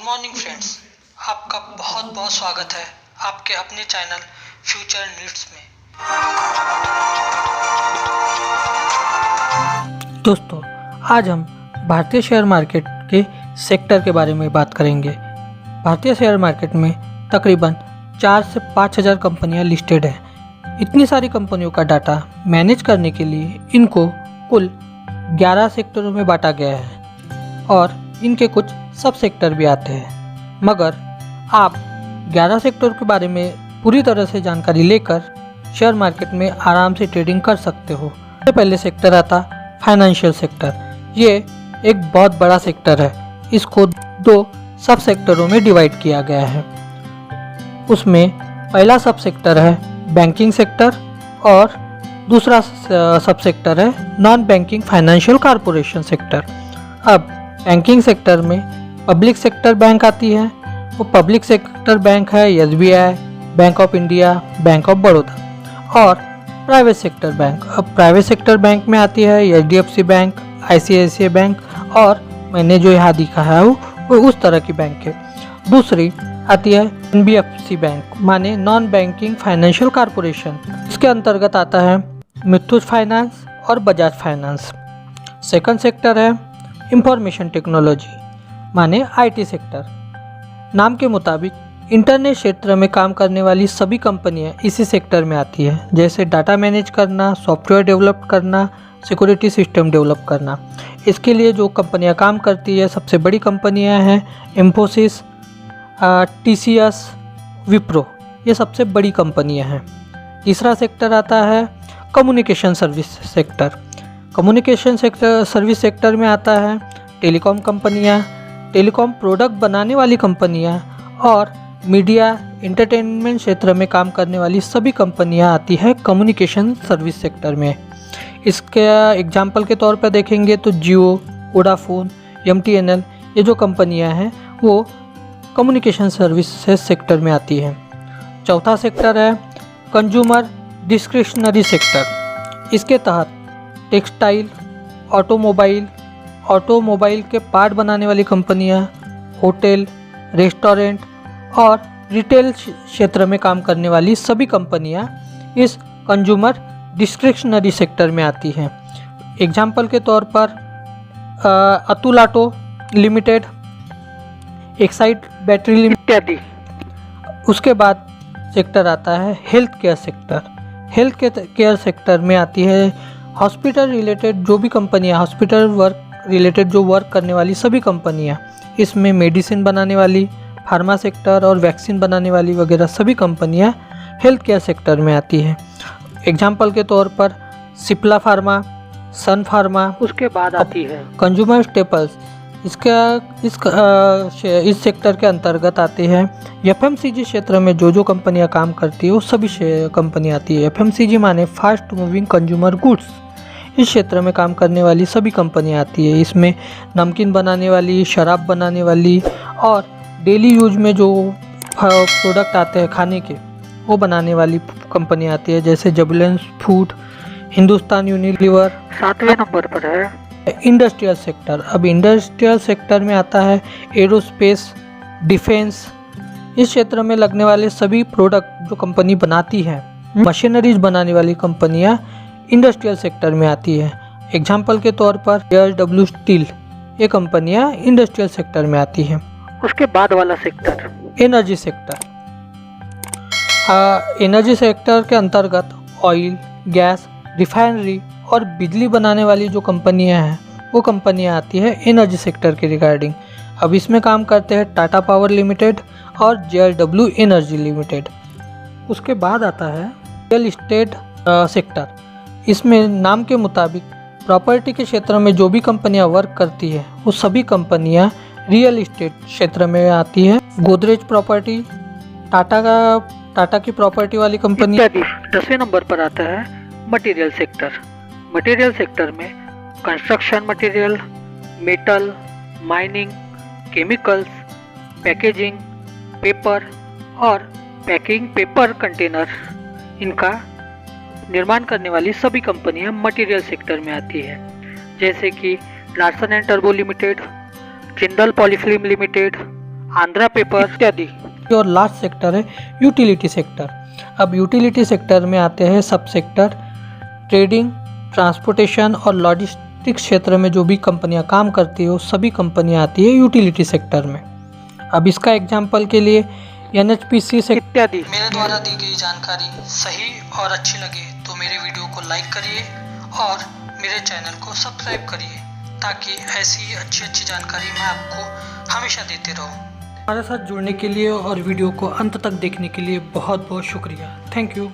Morning friends, आपका बहुत बहुत स्वागत है आपके अपने चैनल फ्यूचर नीड्स में। दोस्तों, आज हम भारतीय शेयर मार्केट के सेक्टर के बारे में बात करेंगे। भारतीय शेयर मार्केट में तकरीबन 4 से 5 हज़ार कंपनियां लिस्टेड हैं। इतनी सारी कंपनियों का डाटा मैनेज करने के लिए इनको कुल 11 सेक्टरों में बांटा गया है और इनके कुछ सब सेक्टर भी आते हैं। मगर आप 11 सेक्टर के बारे में पूरी तरह से जानकारी लेकर शेयर मार्केट में आराम से ट्रेडिंग कर सकते हो। सबसे पहले सेक्टर आता फाइनेंशियल सेक्टर। ये एक बहुत बड़ा सेक्टर है। इसको 2 सब सेक्टरों में डिवाइड किया गया है। उसमें पहला सब सेक्टर है बैंकिंग सेक्टर और दूसरा सब सेक्टर है non banking financial corporation sector. अब बैंकिंग सेक्टर में पब्लिक सेक्टर बैंक आती है। वो पब्लिक सेक्टर बैंक है SBI, bank of India, bank of Baroda. और प्राइवेट सेक्टर बैंक, अब प्राइवेट सेक्टर बैंक में आती है HDFC बैंक, ICICI बैंक और मैंने जो यहाँ दिखा है वो उस तरह की बैंक है। दूसरी आती है NBFC बैंक, माने नॉन बैंकिंग फाइनेंशियल कॉरपोरेशन। इसके अंतर्गत आता है मुथूट फाइनेंस और बजाज फाइनेंस। सेकंड सेक्टर है इंफॉर्मेशन टेक्नोलॉजी, माने IT सेक्टर। नाम के मुताबिक इंटरनेट क्षेत्र में काम करने वाली सभी कंपनियां इसी सेक्टर में आती है, जैसे डाटा मैनेज करना, सॉफ्टवेयर डेवलप करना, सिक्योरिटी सिस्टम डेवलप करना। इसके लिए जो कंपनियां काम करती है, सबसे बड़ी कंपनियां हैं इन्फोसिस, TCS, विप्रो। ये सबसे बड़ी कंपनियां हैं। तीसरा सेक्टर आता है communication service sector. Communication sector service sector में आता है टेलीकॉम कंपनियां, टेलीकॉम प्रोडक्ट बनाने वाली कंपनियां और मीडिया एंटरटेनमेंट क्षेत्र में काम करने वाली सभी कंपनियां आती है कम्युनिकेशन सर्विस सेक्टर में। इसके एग्जाम्पल के तौर पर देखेंगे तो जियो, वोडाफोन, MTNL ये जो कंपनियां हैं वो कम्युनिकेशन सर्विसेज सेक्टर में आती हैं। चौथा सेक्टर है कंज्यूमर डिस्क्रिशनरी सेक्टर। इसके तहत टेक्सटाइल, ऑटोमोबाइल के पार्ट बनाने वाली कंपनियां, होटल, रेस्टोरेंट और रिटेल क्षेत्र में काम करने वाली सभी कंपनियां इस कंज्यूमर डिस्क्रिशनरी सेक्टर में आती हैं। एग्जाम्पल के तौर पर Atul auto limited, Exide battery limited इत्यादि। उसके बाद सेक्टर आता है health care sector. Health care sector में आती है हॉस्पिटल रिलेटेड जो भी कंपनियां, हॉस्पिटल वर्क रिलेटेड जो वर्क करने वाली सभी कंपनियां। इसमें मेडिसिन बनाने वाली, फार्मा सेक्टर और वैक्सीन बनाने वाली वगैरह सभी कंपनियां हेल्थ केयर सेक्टर में आती हैं। एग्जाम्पल के तौर पर सिप्ला फार्मा, सन फार्मा। उसके बाद आती है कंज्यूमर स्टेपल्स। इस सेक्टर के अंतर्गत आते हैं FMCG क्षेत्र में जो कंपनियां काम करती है वो सभी कंपनियां आती है। FMCG माने फास्ट मूविंग कंज्यूमर गुड्स। इस क्षेत्र में काम करने वाली सभी कंपनियां आती है। इसमें नमकीन बनाने वाली, शराब बनाने वाली और डेली यूज में जो प्रोडक्ट आते हैं खाने के वो बनाने वाली कंपनियां आती है, जैसे जुबिलेंट फूड, हिंदुस्तान यूनिलीवर। 7वें नंबर पर है इंडस्ट्रियल सेक्टर। अब इंडस्ट्रियल सेक्टर में आता है एरोस्पेस, डिफेंस। इस क्षेत्र में लगने वाले सभी प्रोडक्ट जो कंपनी बनाती है, मशीनरीज बनाने वाली कंपनियां इंडस्ट्रियल सेक्टर में आती है। एग्जाम्पल के तौर पर JSW स्टील, ये कंपनियां इंडस्ट्रियल सेक्टर में आती हैं। उसके बाद वाला sector energy sector. Energy sector के अंतर्गत ऑयल, गैस, रिफाइनरी और बिजली बनाने वाली जो कंपनियां हैं वो कंपनियां आती है एनर्जी सेक्टर के रिगार्डिंग। अब इसमें काम करते हैं टाटा पावर लिमिटेड और JSW एनर्जी लिमिटेड। उसके बाद आता है रियल इस्टेट सेक्टर। इसमें नाम के मुताबिक प्रॉपर्टी के क्षेत्र में जो भी कंपनियां वर्क करती है वो सभी कंपनियां रियल इस्टेट क्षेत्र में आती है। गोदरेज प्रॉपर्टी, टाटा की प्रॉपर्टी वाली कंपनी। 10वें नंबर पर आता है मटेरियल सेक्टर। मटेरियल सेक्टर में construction material, metal, mining, chemicals, packaging, paper और पैकिंग पेपर कंटेनर, इनका निर्माण करने वाली सभी कंपनियां मटेरियल सेक्टर में आती है, जैसे कि लार्सन एंड टर्बो Limited, Jindal Polyfilm Limited, Andhra Paper इत्यादि। और लास्ट सेक्टर है यूटिलिटी सेक्टर। अब यूटिलिटी सेक्टर में आते हैं सब सेक्टर। ट्रेडिंग, ट्रांसपोर्टेशन और लॉजिस्टिक्स क्षेत्र में जो भी कंपनियां काम करती है वो सभी कंपनियां आती है यूटिलिटी सेक्टर में। अब इसका एग्जाम्पल के लिए NHPC से इत्यादि। मेरे द्वारा दी गई जानकारी सही और अच्छी लगे तो मेरे वीडियो को लाइक करिए और मेरे चैनल को सब्सक्राइब करिए ताकि ऐसी अच्छी जानकारी मैं आपको हमेशा देते रहूं। हमारे साथ जुड़ने के लिए और वीडियो को अंत तक देखने के लिए बहुत बहुत शुक्रिया। Thank you.